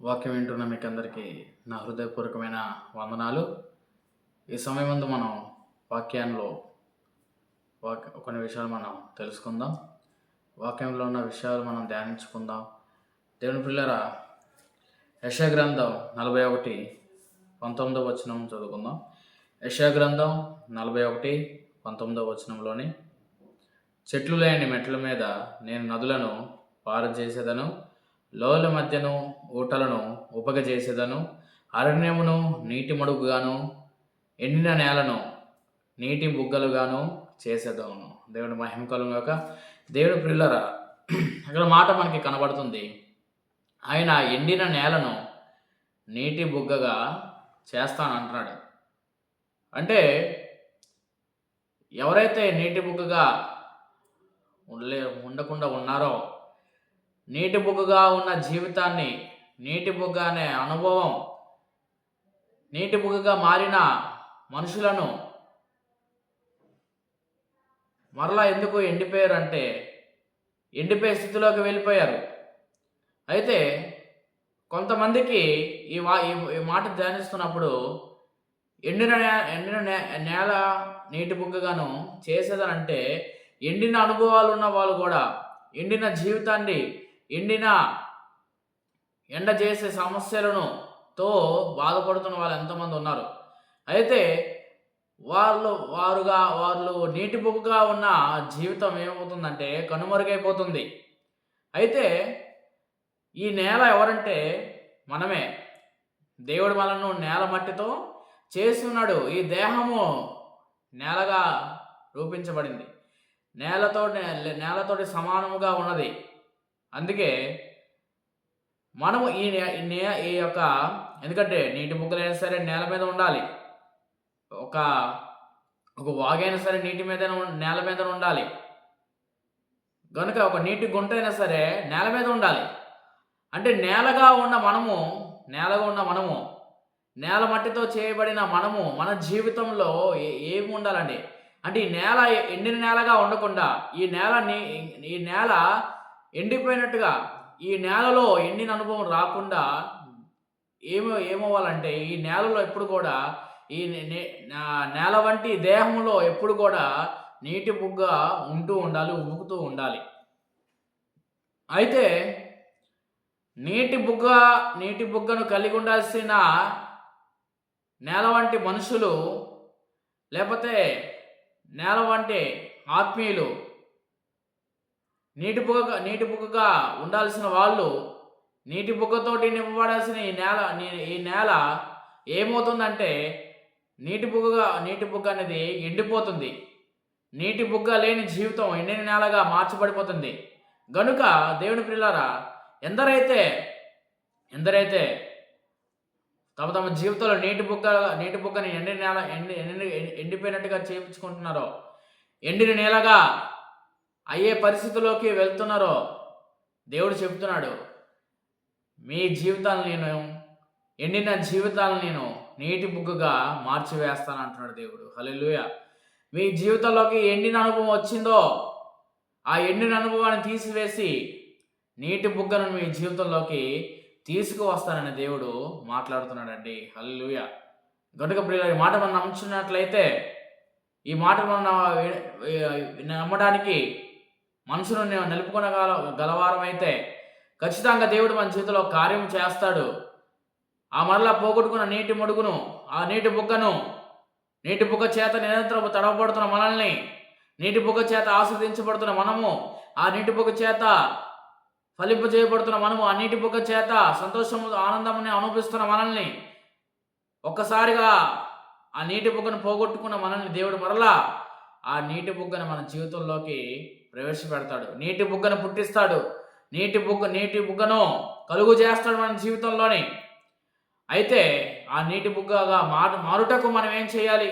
వాక్యం వింటున్న మీకు అందరికీ నా హృదయపూర్వకమైన వందనాలు. ఈ సమయం ముందు మనం వాక్యంలో కొన్ని విషయాలు మనం తెలుసుకుందాం. వాక్యంలో ఉన్న విషయాలు మనం ధ్యానించుకుందాం. దేవుని పిల్లరా, యెషయా గ్రంథం 41:19 వచనం చదువుకుందాం. యెషయా గ్రంథం 41:19 వచనంలోని, చెట్లు లేని మెట్ల మీద నేను నదులను పారజేసేదను, లోయల మధ్యను ఊటలను ఉపగజేసేదను, అరణ్యమును నీటి మడుగుగాను, ఎండిన నేలను నీటి బుగ్గలుగాను చేసేదను. దేవుని మహిమ కలుగాక. దేవుని ప్రియులరా, ఇక్కడ మాట మనకి కనబడుతుంది. ఆయన ఎండిన నేలను నీటి బుగ్గగా చేస్తానంటున్నాడు. అంటే ఎవరైతే నీటి బుగ్గగా ఉండకుండా ఉన్నారో, నీటి బుగ్గగా ఉన్న జీవితాన్ని, నీటి బుగ్గ అనే అనుభవం, నీటి బుగ్గగా మారిన మనుషులను మరలా ఎందుకు ఎండిపోయారు అంటే, ఎండిపోయే స్థితిలోకి వెళ్ళిపోయారు. అయితే కొంతమందికి ఈ మాట ధ్యానిస్తున్నప్పుడు ఎండిన నేల నీటి బుగ్గగాను చేసేదనంటే, ఎండిన అనుభవాలు ఉన్న వాళ్ళు కూడా, ఎండిన జీవితాన్ని, ఎండ చేసే సమస్యలను బాధపడుతున్న వాళ్ళు ఎంతమంది ఉన్నారు. అయితే వాళ్ళు నీటి బుగ్గగా ఉన్న జీవితం ఏమవుతుందంటే కనుమరుగైపోతుంది. అయితే ఈ నేల ఎవరంటే మనమే. దేవుడు మనల్ని నేల మట్టితో చేస్తున్నాడు. ఈ దేహము నేలగా రూపించబడింది, నేలతోటి సమానముగా ఉన్నది. అందుకే మనము ఈ యొక్క, ఎందుకంటే నీటి బుగ్గలైనా సరే నేల మీద ఉండాలి, ఒక వాగైనా సరే నేల మీద ఉండాలి. కనుక ఒక నీటి గుంట అయినా సరే నేల మీద ఉండాలి. అంటే నేలగా ఉన్న మనము, నేల మట్టితో చేయబడిన మనము, మన జీవితంలో ఏమి ఉండాలండి అంటే, ఈ నేల ఎండిన నేలగా ఉండకుండా, ఈ నేల ఎండిపోయినట్టుగా, ఈ నేలలో ఎండిన అనుభవం రాకుండా ఏమవ్వాలంటే, ఈ నేలలో ఎప్పుడు కూడా, ఈ నేల వంటి దేహంలో ఎప్పుడు కూడా నీటి బుగ్గ ఉంటూ ఉండాలి, ఉబుకుతూ ఉండాలి. అయితే నీటి బుగ్గను కలిగి ఉండాల్సిన నేల వంటి మనుషులు, లేకపోతే నేల వంటి ఆత్మీయులు, నీటి బుగ్గగా ఉండాల్సిన వాళ్ళు, నీటి బుగ్గతోటి నింపబడాల్సిన ఈ నేల ఏమవుతుందంటే, నీటి బుగ్గ అనేది ఎండిపోతుంది. నీటి బుగ్గ లేని జీవితం ఎండిన నేలగా మార్చబడిపోతుంది. గనుక దేవుని ప్రియులారా, ఎందరైతే తమ తమ జీవితంలో నీటి బుగ్గని ఎండిపోయినట్టుగా చేయించుకుంటున్నారో, ఎండిన నేలగా అయ్యే పరిస్థితిలోకి వెళ్తున్నారో, దేవుడు చెప్తున్నాడు, మీ జీవితాలను ఎండిన జీవితాలను నేను నీటి బుగ్గగా మార్చివేస్తాను అంటున్నాడు దేవుడు. హల్లెలూయా. మీ జీవితంలోకి ఎండిన అనుభవం వచ్చిందో, ఆ ఎండిన అనుభవాన్ని తీసివేసి నీటి బుగ్గను మీ జీవితంలోకి తీసుకువస్తానని దేవుడు మాట్లాడుతున్నాడండి. హల్లెలూయా. గనుక ప్రియులారా, ఈ మాట మనం నమ్ముచున్నట్లయితే, ఈ మాట మనం నమ్మడానికి మనసును నిలుపుకొనగలవారం అయితే, ఖచ్చితంగా దేవుడు మన జీవితంలో కార్యం చేస్తాడు. ఆ మరలా పోగొట్టుకున్న నీటి మడుగును, ఆ నీటి బుగ్గ చేత నిరంతరం తడవబడుతున్న మనల్ని, నీటి బుగ్గ చేత ఆస్వాదించబడుతున్న మనము, ఆ నీటి బుగ్గ చేత ఫలింపజేయబడుతున్న మనము, ఆ నీటి బుగ్గ చేత సంతోషము ఆనందముని అనుభవిస్తున్న మనల్ని, ఒక్కసారిగా ఆ నీటి బుగ్గను పోగొట్టుకున్న మనల్ని దేవుడు మరలా ఆ నీటి బుగ్గను మన జీవితంలోకి ప్రవేశపెడతాడు. నీటి బుగ్గను పుట్టిస్తాడు. నీటి బుగ్గను కలుగు చేస్తాడు మన జీవితంలోని. అయితే ఆ నీటి బుగ్గగా మారుటకు మనం ఏం చేయాలి?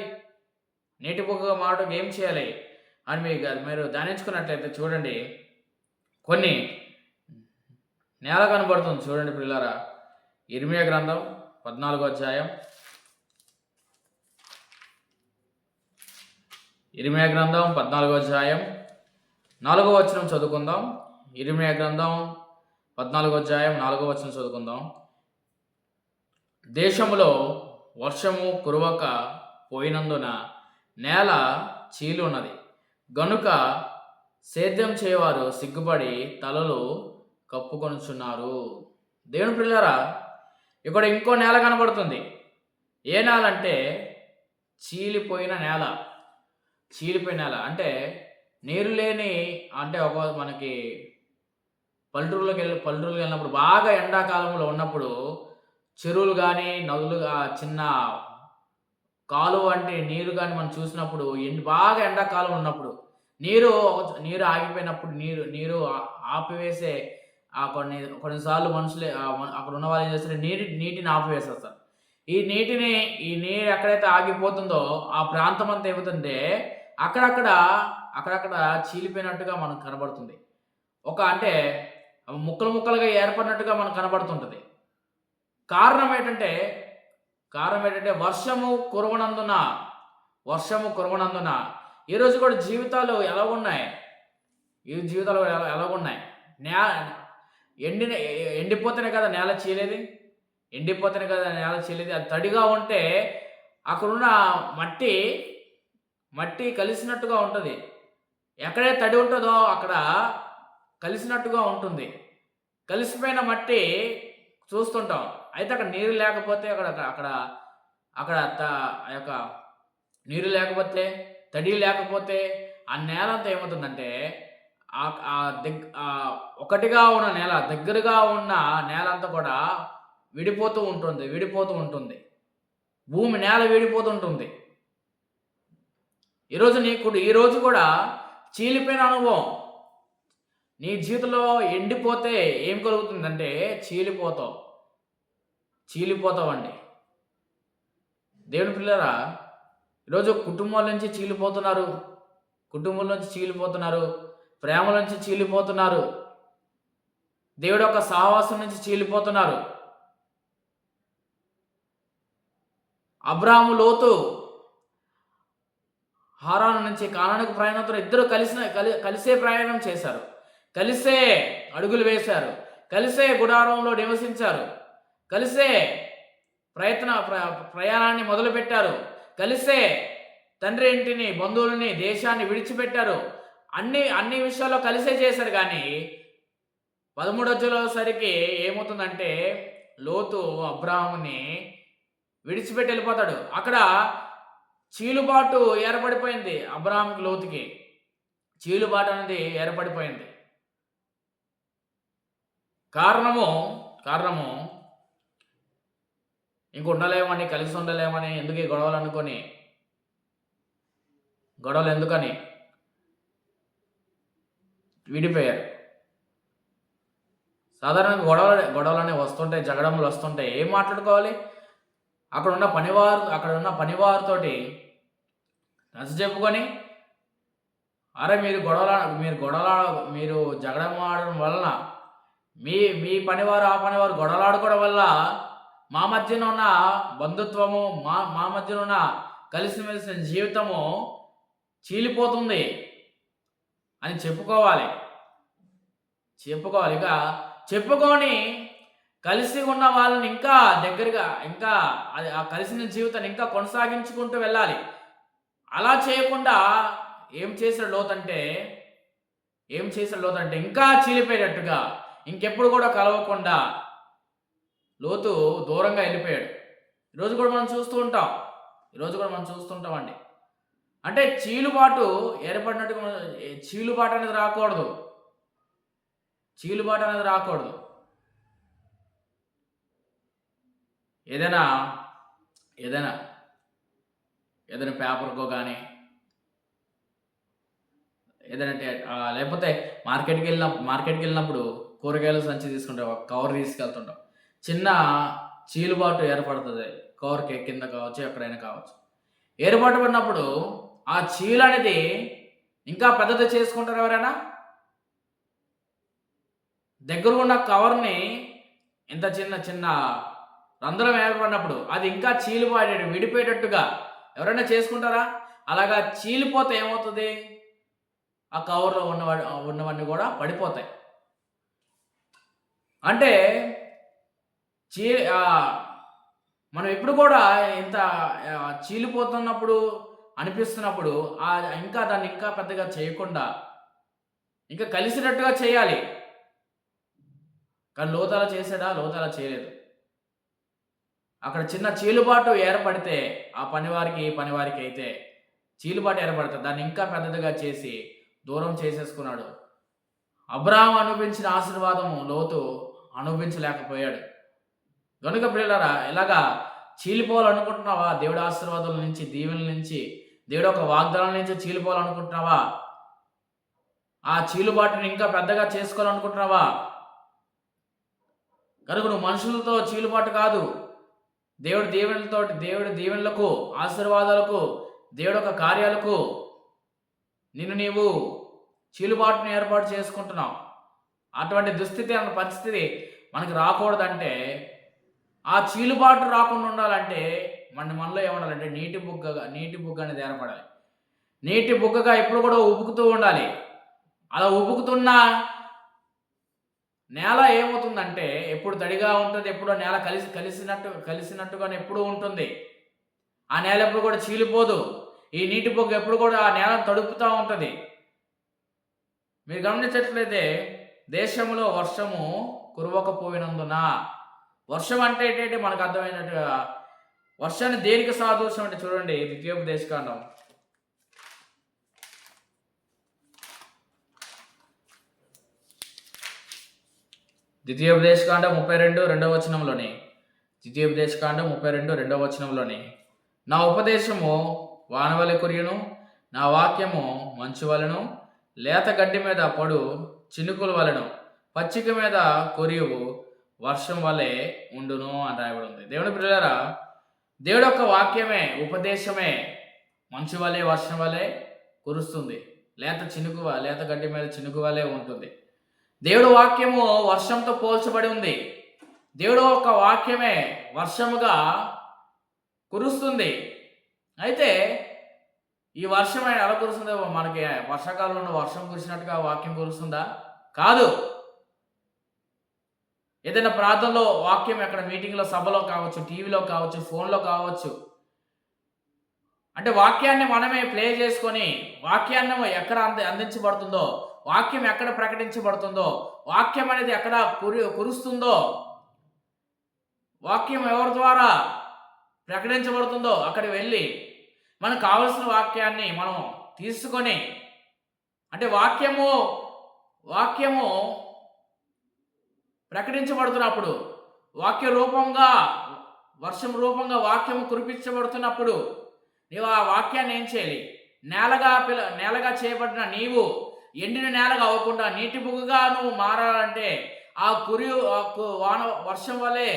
నీటి బుగ్గగా మారుటకు ఏం చేయాలి అని మీరు ధ్యానించుకున్నట్లయితే చూడండి, కొన్ని నేల కనబడుతుంది. చూడండి పిల్లరా, ఇర్మియా గ్రంథం 14వ అధ్యాయం, ఇర్మియా గ్రంథం 14వ అధ్యాయం 4వ వచనం చదువుకుందాం. ఇర్మియా గ్రంథం 14వ అధ్యాయం 4వ వచనం చదువుకుందాం. దేశములో వర్షము కురవక పోయినందున నేల చీలున్నది గనుక సేద్యం చేయవారు సిగ్గుపడి తలలు కప్పుకొనుచున్నారు. దేవుని పిల్లరా, ఇక్కడ ఇంకో నేల కనబడుతుంది. ఏ నేల అంటే చీలిపోయిన నేల. చీలిపోయిన నేల అంటే నీరు లేని, అంటే ఒక మనకి పల్లెటూరులకు వెళ్ళినప్పుడు బాగా ఎండాకాలంలో ఉన్నప్పుడు చెరువులు కానీ నదులు చిన్న కాలువ అంటే నీరు కానీ మనం చూసినప్పుడు బాగా ఎండాకాలం ఉన్నప్పుడు నీరు నీరు ఆగిపోయినప్పుడు నీరు నీరు ఆపివేసే కొన్నిసార్లు మనుషులే అక్కడ ఉన్న వాళ్ళు ఏం చేస్తారు, నీటిని ఆపివేసేస్తారు. ఈ నీరు ఎక్కడైతే ఆగిపోతుందో ఆ ప్రాంతం అంతా ఏమవుతుందంటే అక్కడక్కడ అక్కడక్కడ చీలిపోయినట్టుగా మనకు కనబడుతుంది. అంటే ముక్కలు ముక్కలుగా ఏర్పడినట్టుగా మనకు కనబడుతుంటుంది. కారణం ఏంటంటే వర్షము కురవనందున ఈరోజు కూడా జీవితాలు ఎలాగున్నాయి? ఈ జీవితాలు ఎలాగున్నాయి? ఎండిపోతేనే కదా నేల చీలేది. అది తడిగా ఉంటే అక్కడున్న మట్టి కలిసినట్టుగా ఉంటుంది. ఎక్కడైతే తడి ఉంటుందో అక్కడ కలిసినట్టుగా ఉంటుంది. కలిసిపోయిన మట్టి చూస్తుంటాం. అయితే అక్కడ నీరు లేకపోతే అక్కడ నీరు లేకపోతే, తడి లేకపోతే ఆ నేల అంతా ఏమవుతుందంటే ఒకటిగా ఉన్న నేల, దగ్గరగా ఉన్న నేల అంతా కూడా విడిపోతూ ఉంటుంది. భూమి నేల విడిపోతుంటుంది. ఈరోజు కూడా చీలిపోయిన అనుభవం నీ జీవితంలో ఎండిపోతే ఏం కలుగుతుందంటే చీలిపోతావండి. దేవుని పిల్లరా, ఈరోజు కుటుంబాల నుంచి చీలిపోతున్నారు, ప్రేమల నుంచి చీలిపోతున్నారు, దేవుడి యొక్క సహవాసం నుంచి చీలిపోతున్నారు. అబ్రాహాము లోతు హారాను నుంచి కానానుకు ప్రయాణంతో ఇద్దరు కలిసే ప్రయాణం చేశారు, కలిసే అడుగులు వేశారు, కలిసే గుడారంలో నివసించారు, కలిసే ప్రయాణాన్ని మొదలుపెట్టారు, కలిసే తండ్రి ఇంటిని, బంధువులని, దేశాన్ని విడిచిపెట్టారు. అన్ని విషయాల్లో కలిసే చేశారు. కానీ 13వ సరికి ఏమవుతుందంటే లోతు అబ్రాహాముని విడిచిపెట్టి వెళ్ళిపోతాడు. అక్కడ చీలుబాటు ఏర్పడిపోయింది. అబ్రాహాముకి లోతుకి చీలుబాటు అనేది ఏర్పడిపోయింది. కారణము ఇంక ఉండలేమని, కలిసి ఉండలేమని, ఎందుకు ఈ గొడవలు ఎందుకని విడిపోయారు. సాధారణంగా గొడవలు అనేవి వస్తుంటాయి, జగడములు వస్తుంటాయి. ఏం మాట్లాడుకోవాలి? అక్కడ ఉన్న పనివారితోటి నచ్చ చెప్పుకొని, అరే మీరు జగడం ఆడడం వలన మీ పనివారు ఆ పనివారు గొడవలాడుకోవడం వల్ల మా మధ్యన ఉన్న బంధుత్వము, మా మధ్యన ఉన్న కలిసిమెలిసిన జీవితము చీలిపోతుంది అని చెప్పుకోవాలి. ఇక చెప్పుకొని కలిసి ఉన్న వాళ్ళని ఇంకా దగ్గరగా, ఇంకా ఆ కలిసిన జీవితాన్ని ఇంకా కొనసాగించుకుంటూ వెళ్ళాలి. అలా చేయకుండా ఏం చేశాడు లోతంటే ఇంకా చీలిపోయేటట్టుగా, ఇంకెప్పుడు కూడా కలవకుండా లోతు దూరంగా వెళ్ళిపోయాడు. ఈరోజు కూడా మనం చూస్తుంటామండి. అంటే చీలుబాటు ఏర్పడినట్టుగా చీలుబాటు అనేది రాకూడదు. ఏదైనా పేపర్కో కానీ లేకపోతే మార్కెట్కి వెళ్ళినప్పుడు కూరగాయల సంచి తీసుకుంటాం, కవర్ తీసుకెళ్తుంటాం. చిన్న చీలుబాటు ఏర్పడుతుంది. కవర్కి కింద కావచ్చు, ఎక్కడైనా కావచ్చు. ఏర్పాటు పడినప్పుడు ఆ చీలు అనేది ఇంకా పెద్దది చేసుకుంటారు. ఎవరైనా దగ్గర ఉన్న కవర్ని ఇంత చిన్న రంధ్రం ఏర్పడినప్పుడు అది ఇంకా విడిపోయేటట్టుగా ఎవరైనా చేసుకుంటారా? అలాగా చీలిపోతే ఏమవుతుంది? ఆ కవర్లో ఉన్నవన్నీ కూడా పడిపోతాయి. అంటే మనం ఎప్పుడు కూడా ఇంత చీలిపోతున్నప్పుడు అనిపిస్తున్నప్పుడు ఇంకా దాన్ని ఇంకా పెద్దగా చేయకుండా ఇంకా కలిసినట్టుగా చేయాలి. కానీ లోతు అలా చేసాడా? లోతు అలా చేయలేదు. అక్కడ చిన్న చీలుబాటు ఏర్పడితే ఆ పనివారికి, ఈ పనివారికి అయితే చీలుబాటు ఏర్పడుతుంది. దాన్ని ఇంకా పెద్దదిగా చేసి దూరం చేసేసుకున్నాడు. అబ్రాహాము అనుభవించిన ఆశీర్వాదము లోతు అనుభవించలేకపోయాడు. గనుక ప్రియులారా, ఇలాగా చీలిపోవాలనుకుంటున్నావా? దేవుడి ఆశీర్వాదాల నుంచి, దీవెనల నుంచి, దేవుడి యొక్క వాగ్దానాల నుంచి చీలిపోవాలనుకుంటున్నావా? ఆ చీలుబాటుని ఇంకా పెద్దగా చేసుకోవాలనుకుంటున్నావా? కనుక నువ్వు మనుషులతో చీలుబాటు కాదు, దేవుడి దీవెనలకు, ఆశీర్వాదాలకు, దేవుడి యొక్క కార్యాలకు నీవు చీలుబాటుని ఏర్పాటు చేసుకుంటున్నావు. అటువంటి దుస్థితి అన్న పరిస్థితి మనకి రాకూడదంటే, ఆ చీలుబాటు రాకుండా ఉండాలంటే మనలో ఏముండాలంటే నీటి బుగ్గ అనేది ఏర్పడాలి. నీటి బుగ్గగా ఎప్పుడు కూడా ఉబుకుతూ ఉండాలి. అలా ఉబుకుతున్న నేల ఏమవుతుందంటే ఎప్పుడు తడిగా ఉంటుంది, ఎప్పుడో నేల కలిసినట్టుగానే ఎప్పుడూ ఉంటుంది. ఆ నేల ఎప్పుడు కూడా చీలిపోదు. ఈ నీటి బుగ్గ ఎప్పుడు కూడా ఆ నేలను తడుపుతూ ఉంటుంది. మీరు గమనించట్లయితే దేశంలో వర్షము కురవకపోయినందున, వర్షం అంటే ఏంటంటే మనకు అర్థమైనట్టుగా వర్షాన్ని దేనికి సాదృశ్యం అంటే చూడండి, ద్వితీయోపదేశకాండం 32:2 32:2 నా ఉపదేశము వానవలె కురియును, నా వాక్యము మంచు వలెను, లేత గడ్డి మీద పడు చినుకుల వలెను, పచ్చిక మీద కురియువు వర్షం వలె ఉండును అని రాయబడి ఉంది. దేవుని ప్రియులారా, దేవుడి యొక్క వాక్యమే, ఉపదేశమే మంచు వలె, వర్షం వలె కురుస్తుంది. లేత గడ్డి మీద చినుకు వలె ఉంటుంది. దేవుడు వాక్యము వర్షంతో పోల్చబడి ఉంది. దేవుడు ఒక వాక్యమే వర్షముగా కురుస్తుంది. అయితే ఈ వర్షం ఎలా కురుస్తుందో, మనకి వర్షాకాలంలో వర్షం కురిసినట్టుగా వాక్యం కురుస్తుందా? కాదు. ఏదైనా ప్రార్థనలో వాక్యం, ఎక్కడ మీటింగ్లో, సభలో కావచ్చు, టీవీలో కావచ్చు, ఫోన్లో కావచ్చు, అంటే వాక్యాన్ని మనమే ప్లే చేసుకొని వాక్యాన్ని ఎక్కడ అందించబడుతుందో, వాక్యం ఎక్కడ ప్రకటించబడుతుందో, వాక్యం అనేది ఎక్కడ కురుస్తుందో, వాక్యం ఎవరి ద్వారా ప్రకటించబడుతుందో అక్కడికి వెళ్ళి మనకు కావలసిన వాక్యాన్ని మనం తీసుకొని, అంటే వాక్యము ప్రకటించబడుతున్నప్పుడు, వాక్య రూపంగా, వర్షం రూపంగా వాక్యము కురిపించబడుతున్నప్పుడు నీవు ఆ వాక్యాన్ని ఏం చేయాలి? నేలగా చేయబడిన నీవు ఎండిన నేలగా అవ్వకుండా నీటి బుగ్గగా నువ్వు మారాలంటే ఆ వర్షం వలె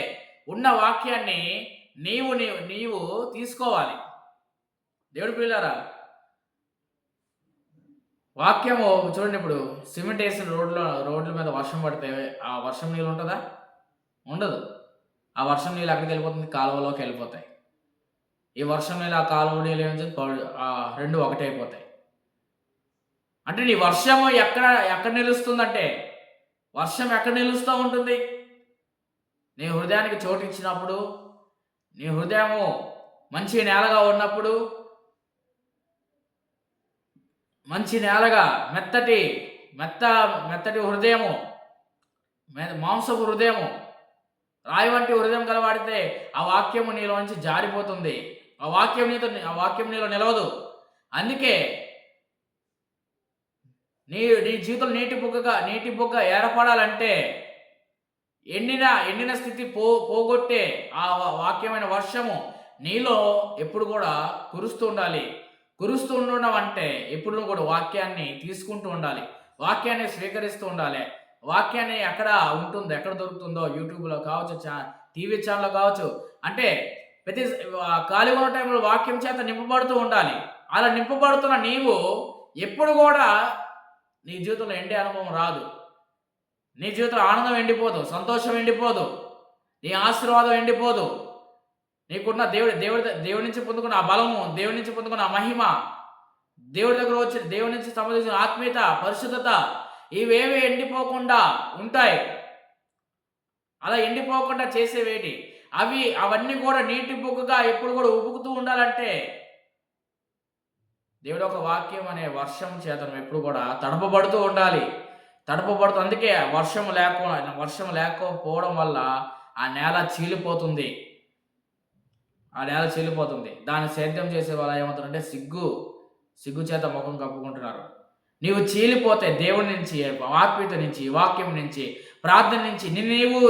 ఉన్న వాక్యాన్ని నీవు తీసుకోవాలి. దేవుడి పిల్లారా, వాక్యము చూడండి, ఇప్పుడు సిమెంట్ వేసిన రోడ్ల మీద వర్షం పడితే ఆ వర్షం నీళ్ళు ఉంటుందా? ఉండదు. ఆ వర్షం నీళ్ళు ఎక్కడికి వెళ్ళిపోతుంది? కాలువలోకి వెళ్ళిపోతాయి. ఈ వర్షం నీళ్ళు ఆ కాలువ నీళ్ళు రెండు ఒకటే అయిపోతాయి. అంటే నీ వర్షము ఎక్కడ నిలుస్తుందంటే, వర్షం ఎక్కడ నిలుస్తూ ఉంటుంది? నీ హృదయానికి చోటు ఇచ్చినప్పుడు, నీ హృదయము మంచి నేలగా ఉన్నప్పుడు, మంచి నేలగా మెత్తటి హృదయము, మాంసపు హృదయము, రాయి వంటి హృదయం కలవాడితే ఆ వాక్యము నీలోంచి జారిపోతుంది. ఆ వాక్యం నీలో నిలవదు. అందుకే నీ జీవితంలో నీటి బుగ్గ ఏర్పడాలంటే ఎండిన స్థితి పోగొట్టే ఆ వాక్యమైన వర్షము నీలో ఎప్పుడు కూడా కురుస్తూ ఉండాలి. కురుస్తూ ఉండడం అంటే ఎప్పుడు కూడా వాక్యాన్ని తీసుకుంటూ ఉండాలి, వాక్యాన్ని స్వీకరిస్తూ ఉండాలి. వాక్యాన్ని ఎక్కడ దొరుకుతుందో, యూట్యూబ్లో కావచ్చు, టీవీ ఛానల్లో కావచ్చు, అంటే ప్రతి ఖాళీ ఉన్న టైంలో వాక్యం చేత నింపబడుతూ ఉండాలి. అలా నింపబడుతున్న నీవు ఎప్పుడు కూడా నీ జీవితంలో ఎండే అనుభవం రాదు. నీ జీవితంలో ఆనందం ఎండిపోదు, సంతోషం ఎండిపోదు, నీ ఆశీర్వాదం ఎండిపోదు. నీకున్న దేవుడి నుంచి పొందుకున్న ఆ బలము, దేవుడి నుంచి పొందుకున్న ఆ మహిమ, దేవుడి దగ్గర వచ్చి దేవుడి నుంచి సంబంధించిన ఆత్మీయత, పరిశుద్ధత, ఇవేవి ఎండిపోకుండా ఉంటాయి. అలా ఎండిపోకుండా చేసేవేటి? అవన్నీ కూడా నీటి బుగ్గగా ఎప్పుడు కూడా ఉబుకుతూ ఉండాలంటే దేవుడు ఒక వాక్యం అనే వర్షం చేత ఎప్పుడు కూడా తడపబడుతూ ఉండాలి. అందుకే వర్షం లేకపోవడం వల్ల ఆ నేల చీలిపోతుంది. దాన్ని సేద్యం చేసే వాళ్ళు ఏమవుతారంటే సిగ్గు చేత ముఖం కప్పుకుంటున్నారు. నీవు చీలిపోతే దేవుడి నుంచి, ఆత్మీయత నుంచి, వాక్యం నుంచి, ప్రార్థన నుంచి నీవు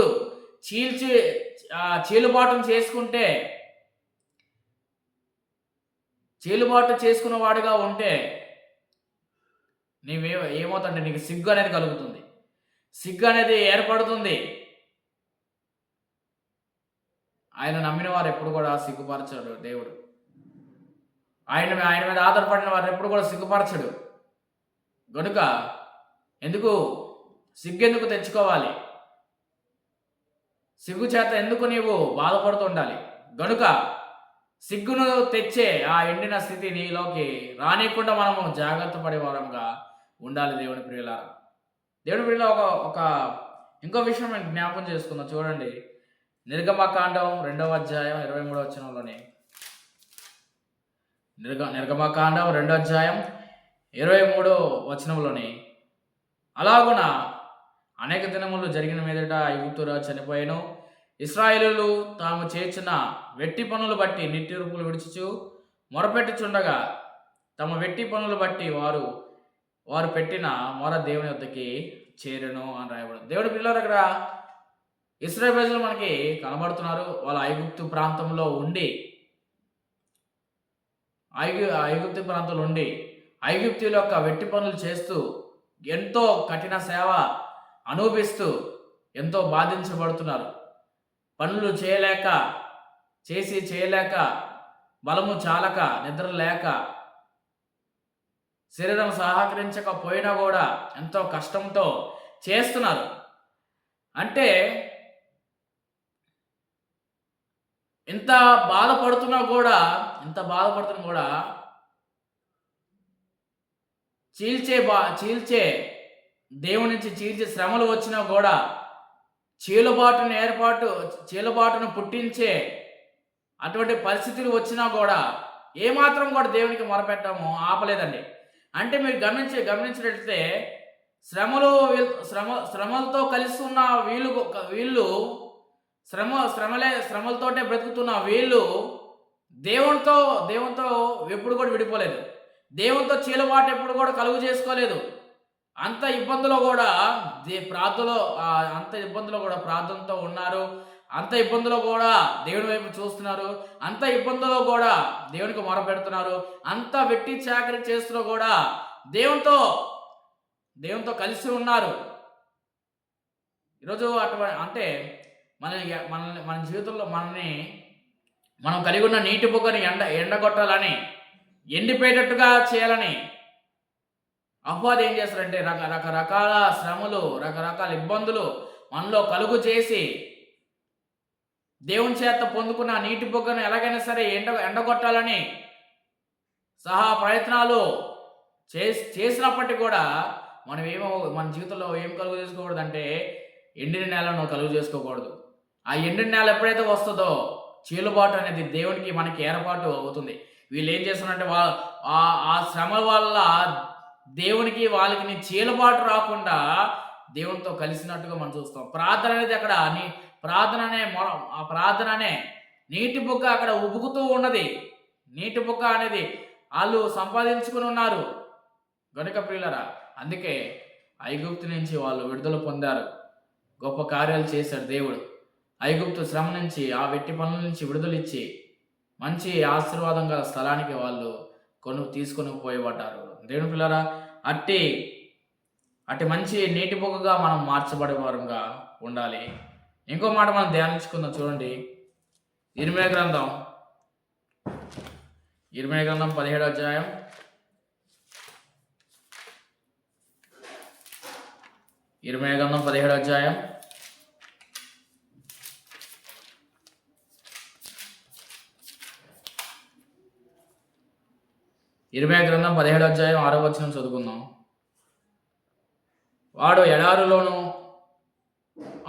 చీలుబాటు చేసుకున్న వాడిగా ఉంటే ఏమవుతుందంటే నీకు సిగ్గు అనేది కలుగుతుంది, సిగ్గు అనేది ఏర్పడుతుంది. ఆయన నమ్మిన వారు ఎప్పుడు కూడా సిగ్గుపరచడు దేవుడు. ఆయన మీద ఆధారపడిన వారు ఎప్పుడు కూడా సిగ్గుపరచడు. గనుక సిగ్గెందుకు తెచ్చుకోవాలి? సిగ్గు చేత ఎందుకు నీవు బాధపడుతూ ఉండాలి? గనుక సిగ్గును తెచ్చే ఆ ఎండిన స్థితి నీలోకి రానికుండా మనము జాగ్రత్త పడేవారంగా ఉండాలి. దేవుని ప్రియుల ఒక ఇంకో విషయం నేను జ్ఞాపకం చేసుకుందాం. చూడండి, నిర్గమకాండం 2వ అధ్యాయం 23వ వచనంలోని, నిర్గమకాండం 2వ అధ్యాయం 23వ వచనంలోని, అలాగున అనేక దినములు జరిగిన మీదట ఐగుప్తురాజు చనిపోయాను. ఇశ్రాయేలీయులు తాము చేర్చిన వెట్టి పనులు బట్టి నిట్టూర్పులు విడుచుచు మొరపెట్టుచుండగా తమ వెట్టి పనులు బట్టి వారు పెట్టిన మొర దేవుని వద్దకి చేరెను అని రాయబడింది. దేవుడి పిల్లల దగ్గర ఇశ్రాయేలు ప్రజలు మనకి కనబడుతున్నారు. వాళ్ళు ఐగుప్తు ప్రాంతంలో ఉండి ఐగుప్తుల యొక్క వెట్టి పనులు చేస్తూ ఎంతో కఠిన సేవ అనుభవిస్తూ ఎంతో బాధించబడుతున్నారు. పనులు చేయలేక, బలము చాలక, నిద్ర లేక, శరీరం సహకరించకపోయినా కూడా ఎంతో కష్టంతో చేస్తున్నారు. అంటే ఇంత బాధపడుతున్నా కూడా చీల్చే దేవుని నుంచి చీల్చే శ్రమలు వచ్చినా కూడా చీలబాటును పుట్టించే అటువంటి పరిస్థితులు వచ్చినా కూడా ఏమాత్రం కూడా దేవునికి మొరపెట్టము ఆపలేదండి. అంటే మీరు గమనించినట్లయితే శ్రమలతో కలిసి ఉన్న వీళ్ళు శ్రమలతోటే బ్రతుకుతున్న వీళ్ళు దేవునితో ఎప్పుడు కూడా విడిపోలేదు. దేవునితో చీలబాటు ఎప్పుడు కూడా కలుగు చేసుకోలేదు. అంత ఇబ్బందులో కూడా ప్రార్థనతో ఉన్నారు. అంత ఇబ్బందులో కూడా దేవుని వైపు చూస్తున్నారు. అంత ఇబ్బందులో కూడా దేవునికి మొరపెడుతున్నారు. అంత వెట్టి చాకరీ చేస్తున్నా కూడా దేవునితో కలిసి ఉన్నారు. ఈరోజు అంటే మన జీవితంలో మనం కలిగి ఉన్న నీటి బుగ్గని ఎండగొట్టాలని, ఎండిపోయేటట్టుగా చేయాలని అపవాది ఏం చేస్తారంటే రకరకాల శ్రమలు, రకరకాల ఇబ్బందులు మనలో కలుగు చేసి దేవుని చేత పొందుకున్న నీటి బుగ్గను ఎలాగైనా సరే ఎండగొట్టాలని ప్రయత్నాలు చేసినప్పటికీ కూడా మన జీవితంలో ఏం కలుగు చేసుకోకూడదంటే ఎండిన నేలను కలుగు చేసుకోకూడదు. ఆ ఎండిన నేల ఎప్పుడైతే వస్తుందో చీలుబాటు అనేది దేవునికి మనకి ఏర్పాటు అవుతుంది. వీళ్ళు ఏం చేస్తున్నారంటే ఆ శ్రమ వల్ల దేవునికి వాళ్ళకి చీలుబాటు రాకుండా దేవునితో కలిసినట్టుగా మనం చూస్తాం. ప్రార్థన అనేది అక్కడ ప్రార్థన అనే నీటి బుగ్గ అక్కడ ఉబుకుతూ ఉన్నది. నీటి బుగ్గ అనేది వాళ్ళు సంపాదించుకుని ఉన్నారు. గనుక ప్రియులరా, అందుకే ఐగుప్తు నుంచి వాళ్ళు విడుదల పొందారు. గొప్ప కార్యాలు చేశాడు దేవుడు. ఐగుప్తు శ్రమ నుంచి, ఆ వెట్టి పనుల నుంచి విడుదలిచ్చి మంచి ఆశీర్వాదం గల స్థలానికి వాళ్ళు తీసుకొని పోయబడ్డారు. దేవుని పిల్లరా, అట్టి మంచి నీటి బుగ్గగా మనం మార్చబడే వారంగా ఉండాలి. ఇంకో మాట మనం ధ్యానించుకుందాం. చూడండి, ఇర్మియా గ్రంథం 17వ అధ్యాయం 17వ అధ్యాయం 6వ వచనం చదువుకుందాం. వాడు ఎడారులోను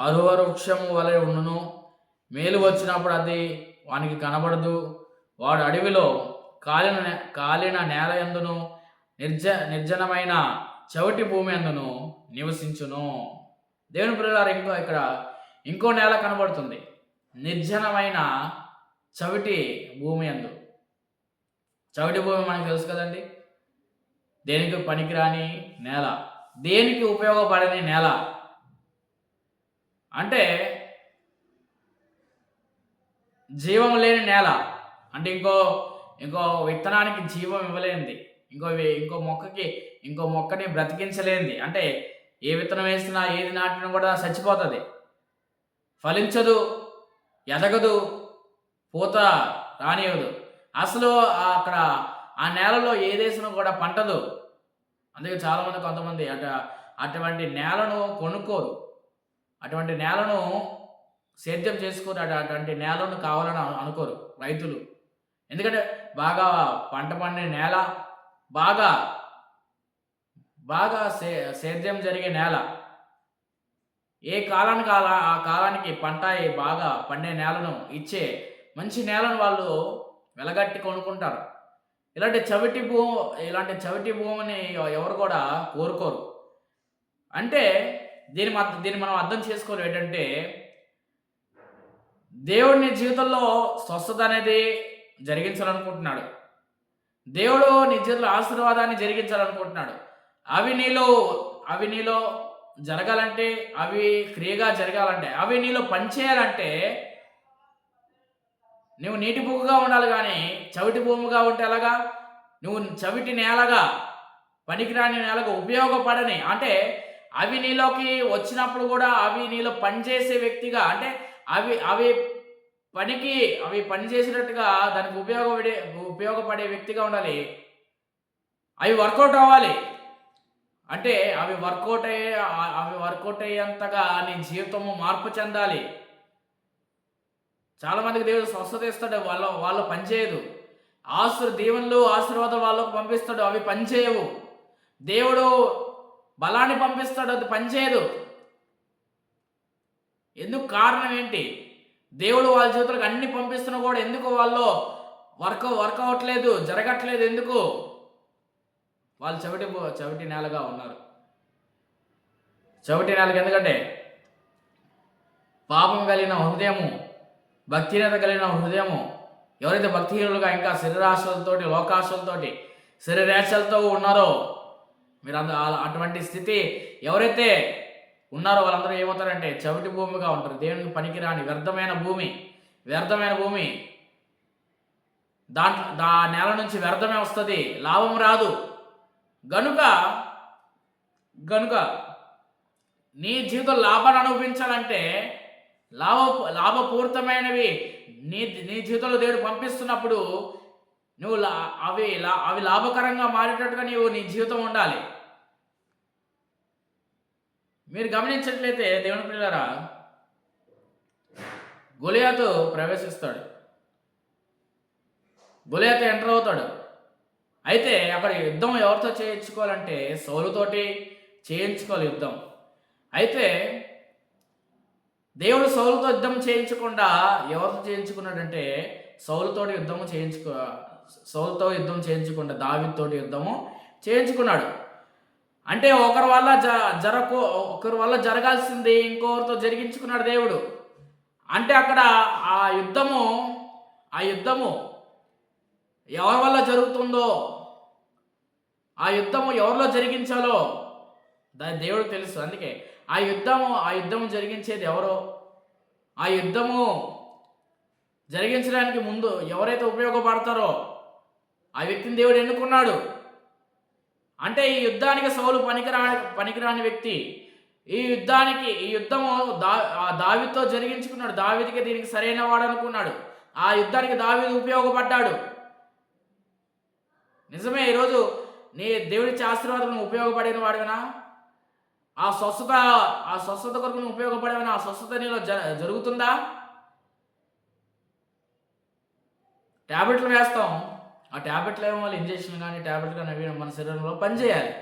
అరువ వృక్షము వలె ఉండును, మేలు వచ్చినప్పుడు అది వానికి కనబడదు. వాడు అడవిలో కాలిన నేల యందును నిర్జనమైన చవిటి భూమి యందును నివసించును. దేవుని ప్రియులారా, ఇక్కడ ఇంకో నేల కనబడుతుంది. నిర్జనమైన చవిటి భూమి యందు. చవిటి భూమి మనకు తెలుసు కదండి, దేనికి పనికిరాని నేల, దేనికి ఉపయోగపడని నేల. అంటే జీవం లేని నేల. అంటే ఇంకో విత్తనానికి జీవం ఇవ్వలేనిది, ఇంకో మొక్కని బ్రతికించలేనిది. అంటే ఏ విత్తనం వేసినా ఏది నాటినా కూడా చచ్చిపోతుంది, ఫలించదు, ఎదగదు, పూత రానివ్వదు. అసలు అక్కడ ఆ నేలలో ఏదేసినా కూడా పంటదు. అందుకే చాలామంది కొంతమంది అటువంటి నేలను కొనుక్కోరు, అటువంటి నేలను సేద్యం చేసుకోరు, అటువంటి నేలను కావాలని అనుకోరు రైతులు. ఎందుకంటే బాగా పంట పండిన నేల, బాగా సేద్యం జరిగే నేల, ఏ కాలానికి ఆ కాలానికి పంట బాగా పండే నేలను ఇచ్చే మంచి నేలను వాళ్ళు వెలగట్టి కొనుక్కుంటారు. ఇలాంటి చవిటి భూమిని ఎవరు కూడా కోరుకోరు. అంటే దీన్ని మనం అర్థం చేసుకోవాలి ఏంటంటే, దేవుడిని జీవితంలో స్వస్థత అనేది జరిగించాలనుకుంటున్నాడు. దేవుడు నీ జీవితంలో ఆశీర్వాదాన్ని జరిగించాలనుకుంటున్నాడు. అవి నీలో జరగాలంటే, అవి క్రియగా జరగాలంటే, అవి నీలో పనిచేయాలంటే నువ్వు నీటి బుగ్గగా ఉండాలి. కానీ చవిటి భూమిగా ఉంటే ఎలాగా? నువ్వు చవిటి నేలగా, పనికిరాని నేలగా, ఉపయోగపడని, అంటే అవి నీలోకి వచ్చినప్పుడు కూడా అవి నీలో పనిచేసే వ్యక్తిగా, అంటే అవి పని చేసినట్టుగా దానికి ఉపయోగపడే వ్యక్తిగా ఉండాలి. అవి వర్కౌట్ అవ్వాలి. అంటే అవి వర్కౌట్ అయ్యేంతగా నీ జీవితము మార్పు చెందాలి. చాలామందికి దేవుడు స్వస్థత ఇస్తాడు, వాళ్ళు పనిచేయదు. దీవెనలు ఆశీర్వాదాలు వాళ్ళకు పంపిస్తాడు, అవి పనిచేయవు. దేవుడు బలాన్ని పంపిస్తాడు, అది పనిచేయదు. ఎందుకు? కారణం ఏంటి? దేవుడు వాళ్ళ జీవితాలకు అన్ని పంపిస్తున్నా కూడా ఎందుకు వాళ్ళు వర్క్ అవ్వట్లేదు, జరగట్లేదు? ఎందుకు? వాళ్ళు చవిటి నేలగా ఉన్నారు. చవిటి నేలకి ఎందుకంటే పాపం కలిగిన హృదయము, భక్తిహీనత కలిగిన హృదయము. ఎవరైతే భక్తిహీనులుగా ఇంకా శరీరాశలతోటి, లోకాశలతోటి, శరీరేచ్ఛలతో ఉన్నారో, మీరు అటువంటి స్థితి ఎవరైతే ఉన్నారో వాళ్ళందరూ ఏమవుతారంటే చవిటి భూమిగా ఉంటారు. దేవునికి పనికిరాని వ్యర్థమైన భూమి. దా నేల నుంచి వ్యర్థమే వస్తుంది, లాభం రాదు. గనుక నీ జీవితం లాభాన్ని అనుభవించాలంటే, లాభపూరితమైనవి నీ జీవితంలో దేవుడు పంపిస్తున్నప్పుడు నువ్వు అవి లాభకరంగా మారేటట్టుగా నీ జీవితం ఉండాలి. మీరు గమనించినట్లయితే దేవుని పిల్లలారా, గొలియాతు ప్రవేశిస్తాడు, గొలియాతు ఎంటర్ అవుతాడు. అయితే అక్కడ యుద్ధం ఎవరితో చేయించుకోవాలంటే సౌలుతోటి చేయించుకోవాలి యుద్ధం. అయితే దేవుడు సౌలుతో యుద్ధం చేయించకుండా ఎవరితో చేయించుకున్నాడంటే సౌలుతో యుద్ధం చేయించకుండా దావీదుతోటి యుద్ధము చేయించుకున్నాడు. అంటే ఒకరి వల్ల జరగాల్సింది ఇంకొకరితో జరిగించుకున్నాడు దేవుడు. అంటే అక్కడ ఆ యుద్ధము ఎవరి వల్ల జరుగుతుందో, ఆ యుద్ధము ఎవరిలో జరిగించాలో దాని దేవుడు తెలుసు. అందుకే ఆ యుద్ధము జరిగించేది ఎవరో, ఆ యుద్ధము జరిగించడానికి ముందు ఎవరైతే ఉపయోగపడతారో ఆ వ్యక్తిని దేవుడు ఎన్నుకున్నాడు. అంటే ఈ యుద్ధానికి సౌలు పనికిరాని వ్యక్తి. ఈ యుద్ధము దావీదుతో జరిగించుకున్నాడు. దావీదుకి దీనికి సరైన వాడు అనుకున్నాడు. ఆ యుద్ధానికి దావీదు ఉపయోగపడ్డాడు. నిజమే, ఈరోజు నీ దేవుడిచ్చే ఆశీర్వాదం ఉపయోగపడిన వాడినా, ఆ స్వస్థత కొరకు నువ్వు ఉపయోగపడేవనా, ఆ స్వస్థత నీలో జరుగుతుందా? ట్యాబ్లెట్లు వేస్తాం, ఆ ట్యాబ్లెట్లు ఏమో వాళ్ళు ఇంజక్షన్ కానీ ట్యాబ్లెట్ కానీ అవి మన శరీరంలో పనిచేయాలి.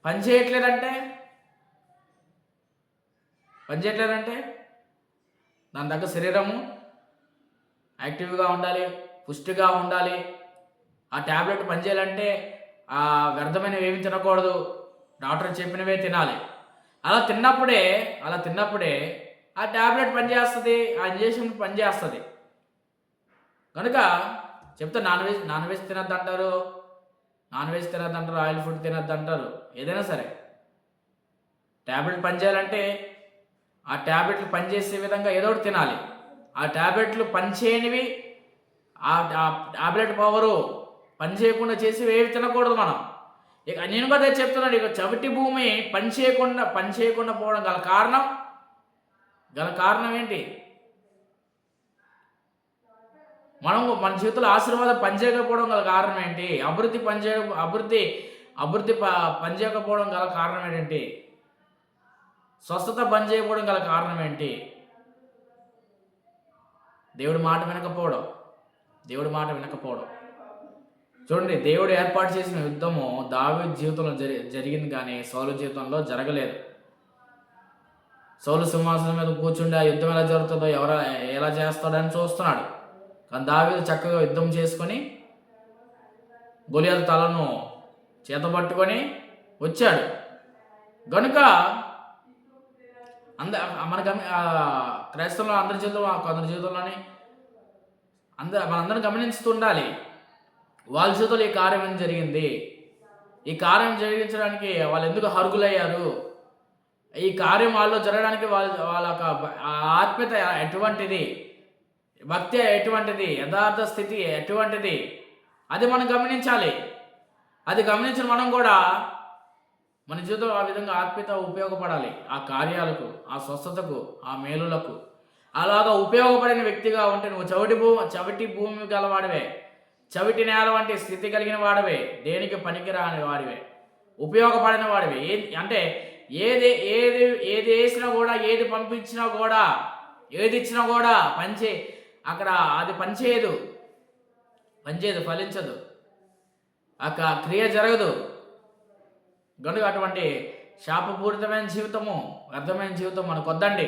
పని చేయట్లేదంటే దాని తగ్గ శరీరము యాక్టివ్గా ఉండాలి, పుష్టిగా ఉండాలి. ఆ ట్యాబ్లెట్ పనిచేయాలంటే ఆ వ్యర్థమైనవి ఏమి తినకూడదు, డాక్టర్ చెప్పినవే తినాలి. అలా తిన్నప్పుడే ఆ ట్యాబ్లెట్ పనిచేస్తుంది, ఆ ఇంజెక్షన్ పనిచేస్తుంది. కనుక చెప్తే నాన్ వెజ్ తినద్దంటారు, ఆయిల్ ఫుడ్ తినద్దంటారు. ఏదైనా సరే ట్యాబ్లెట్ పనిచేయాలంటే ఆ ట్యాబ్లెట్లు పనిచేసే విధంగా ఏదో ఒకటి తినాలి. ఆ ట్యాబ్లెట్లు పనిచేయనివి, ఆ ట్యాబ్లెట్ పవరు పనిచేయకుండా చేసి ఏవి తినకూడదు మనం. ఇక నేను కూడా చెప్తున్నాను, ఇక చవిటి భూమి పనిచేయకుండా పోవడం గల కారణం ఏంటి? మన జీవితంలో ఆశీర్వాదం పనిచేయకపోవడం గల కారణం ఏంటి? అభివృద్ధి పనిచేయకపోవడం గల కారణం ఏంటి? స్వస్థత పనిచేయకపోవడం గల కారణం ఏంటి? దేవుడి మాట వినకపోవడం. చూడండి, దేవుడు ఏర్పాటు చేసిన యుద్ధము దావీదు జీవితంలో జరిగింది, కానీ సౌలు జీవితంలో జరగలేదు. సౌలు సింహాసనం మీద కూర్చుండి ఆ యుద్ధం ఎలా జరుగుతుందో, ఎలా చేస్తాడని చూస్తున్నాడు. కానీ దావీదు చక్కగా యుద్ధం చేసుకొని గొలియాతు తలను చేతబట్టుకొని వచ్చాడు. గనుక మన క్రైస్తవులు అందరి జీవితంలోని మనందరం గమనిస్తుండాలి. వాళ్ళ జీవితంలో ఈ కార్యం ఏం జరిగింది, ఈ కార్యం జరిగించడానికి వాళ్ళు ఎందుకు అర్హులయ్యారు, ఈ కార్యం వాళ్ళు జరగడానికి వాళ్ళ ఆత్మీయత ఎటువంటిది, భక్తి ఎటువంటిది, యథార్థ స్థితి ఎటువంటిది, అది మనం గమనించాలి. అది గమనించిన మనం కూడా మన జీవితంలో ఆ విధంగా ఆత్మీయత ఉపయోగపడాలి. ఆ కార్యాలకు, ఆ స్వస్థతకు, ఆ మేలులకు అలాగా ఉపయోగపడిన వ్యక్తిగా ఉంటే నువ్వు చవిటి భూమి గలవాడివే, చవిటి నేల వంటి స్థితి కలిగిన వాడివే, దేనికి పనికిరాని వాడివే, ఉపయోగపడిన వాడివే. అంటే ఏది వేసినా కూడా, ఏది పంపించినా కూడా, ఏది ఇచ్చినా కూడా అక్కడ అది పనిచేయదు, ఫలించదు, ఆ క్రియ జరగదు. కనుక అటువంటి శాపపూరితమైన జీవితము, వ్యర్థమైన జీవితం మనకు వద్దండి.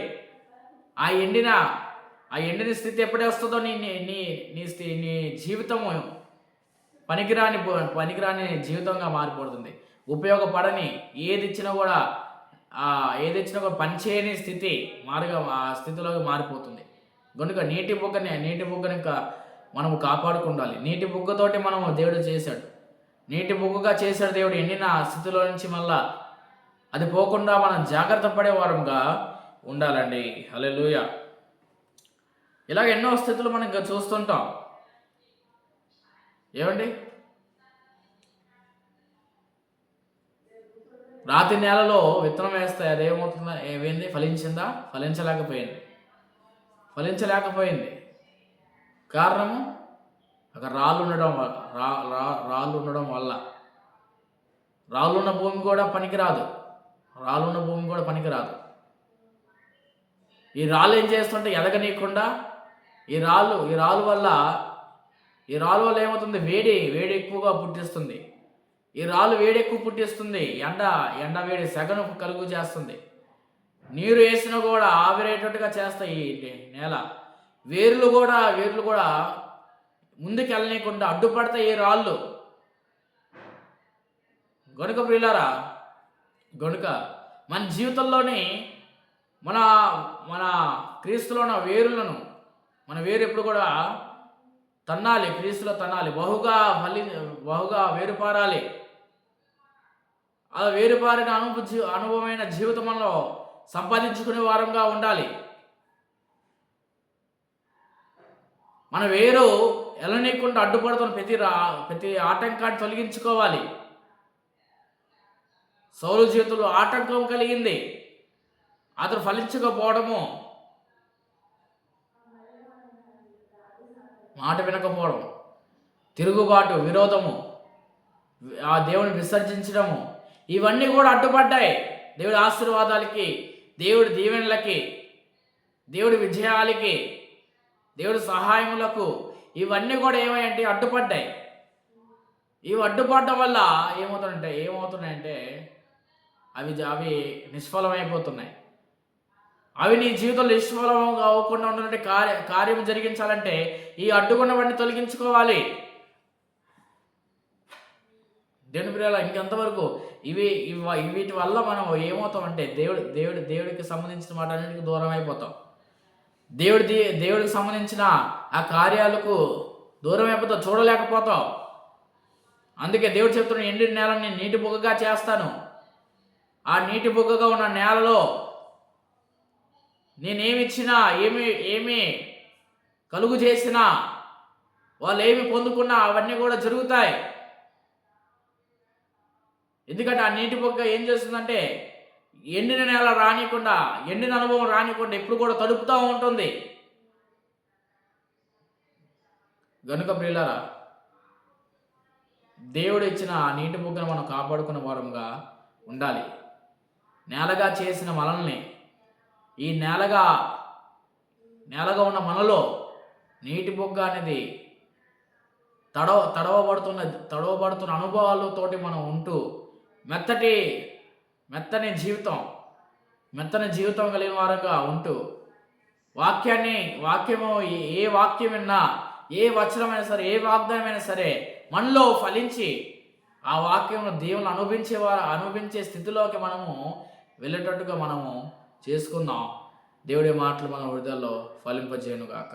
ఆ ఎండిన స్థితి ఎప్పుడే వస్తుందో నీ జీవితము పనికిరాని జీవితంగా మారిపోతుంది. ఉపయోగపడని ఏది ఇచ్చినా కూడా పనిచేయని స్థితి ఆ స్థితిలోకి మారిపోతుంది. కనుక నీటి బుగ్గని ఇంకా మనము కాపాడుకుండాలి. నీటి బుగ్గతోటి మనము దేవుడు చేశాడు, నీటి బుగ్గగా చేశాడు దేవుడు. ఎండిన స్థితిలో నుంచి మళ్ళా అది పోకుండా మనం జాగ్రత్త పడేవారంగా ఉండాలండి. హల్లెలూయా. ఇలాగ ఎన్నో స్థితులు మనం ఇంకా చూస్తుంటాం. ఏమండి, రాతి నేలలో విత్తనం వేస్తే అదేమవుతుందా, ఫలించిందా? ఫలించలేకపోయింది. కారణము అక్కడ రాళ్ళు ఉండడం వల్ల. రాళ్ళున్న భూమి కూడా పనికిరాదు. ఈ రాళ్ళు ఏం చేస్తుంటే ఎదగనీయకుండా, ఈ రాళ్ళు వల్ల ఏమవుతుంది, వేడి ఎక్కువగా పుట్టిస్తుంది. ఈ రాళ్ళు వేడి ఎక్కువ పుట్టిస్తుంది, ఎండ వేడి సెగను కలుగు చేస్తుంది. నీరు వేసినా కూడా ఆవిరేటట్టుగా చేస్తాయి ఈ నేల. వేర్లు కూడా ముందుకు వెళ్ళనీయకుండా అడ్డుపడతాయి ఈ రాళ్ళు. గనుక ప్రియులారా, మన జీవితంలోని మన క్రీస్తులో ఉన్న వేరులను, మన వేరు ఎప్పుడు కూడా తన్నాలి, క్రీస్తులో తన్నాలి, బహుగా వేరుపారాలి. అలా వేరుపారిన అనుభవమైన జీవితంలో సంపాదించుకునే వారంగా ఉండాలి. మన వేరు ఎలనీయకుండా అడ్డుపడుతున్న ప్రతి ఆటంకాన్ని తొలగించుకోవాలి. సౌలు జీవితంలో ఆటంకం కలిగింది, అతను ఫలించకపోవడము, మాట వినకపోవడం, తిరుగుబాటు, విరోధము, ఆ దేవుని విసర్జించడము, ఇవన్నీ కూడా అడ్డుపడ్డాయి దేవుడి ఆశీర్వాదాలకి, దేవుడి దీవెనలకి, దేవుడి విజయాలకి, దేవుడి సహాయములకు. ఇవన్నీ కూడా ఏమయ్యంటే అడ్డుపడ్డాయి. ఇవి అడ్డుపడడం వల్ల ఏమవుతున్నాయంటే అవి నిష్ఫలమైపోతున్నాయి. అవి నీ జీవితంలో నిష్ఫలం అవ్వకుండా ఉన్నటువంటి కార్యం జరిగించాలంటే ఈ అడ్డుకున్నవన్నీ తొలగించుకోవాలి. దేవుని ప్రియులారా, ఇంకెంతవరకు వీటి వల్ల మనం ఏమవుతామంటే దేవుడికి సంబంధించిన వాటన్నిటికి దూరం అయిపోతాం. దేవుడికి సంబంధించిన ఆ కార్యాలకు దూరం అయిపోతాం, చూడలేకపోతాం. అందుకే దేవుడు చెప్తున్న ఎండిన నేలని నీటి బుగ్గగా చేస్తాను. ఆ నీటి బుగ్గగా ఉన్న నేలలో నేనేమిచ్చినా ఏమి కలుగు చేసినా వాళ్ళు ఏమి పొందుకున్నా అవన్నీ కూడా జరుగుతాయి. ఎందుకంటే ఆ నీటి బుగ్గ ఏం చేస్తుందంటే ఎండిన నేల రానికుండా, ఎండిన అనుభవం రానికుండా ఎప్పుడు కూడా తడుపుతూ ఉంటుంది. గనుక ప్రియులారా, దేవుడు ఇచ్చిన ఆ నీటి బుగ్గను మనం కాపాడుకున్న వారంగా ఉండాలి. నేలగా చేసిన మనల్ని, ఈ నేలగా ఉన్న మనలో నీటి బుగ్గ అనేది తడవబడుతున్న అనుభవాలతోటి మనం ఉంటూ మెత్తని జీవితం కలిగిన వారుగా ఉంటూ వాక్యము ఏ వాక్యం విన్నా, ఏ వచనమైనా సరే, ఏ వాగ్దానమైనా సరే మనలో ఫలించి ఆ వాక్యమును దేవుని అనుభవించే స్థితిలోకి మనము వెళ్ళేటట్టుగా మనము చేసుకుందాం. దేవుడి మాటలు మన హృదయాల్లో ఫలింపజేయును గాక.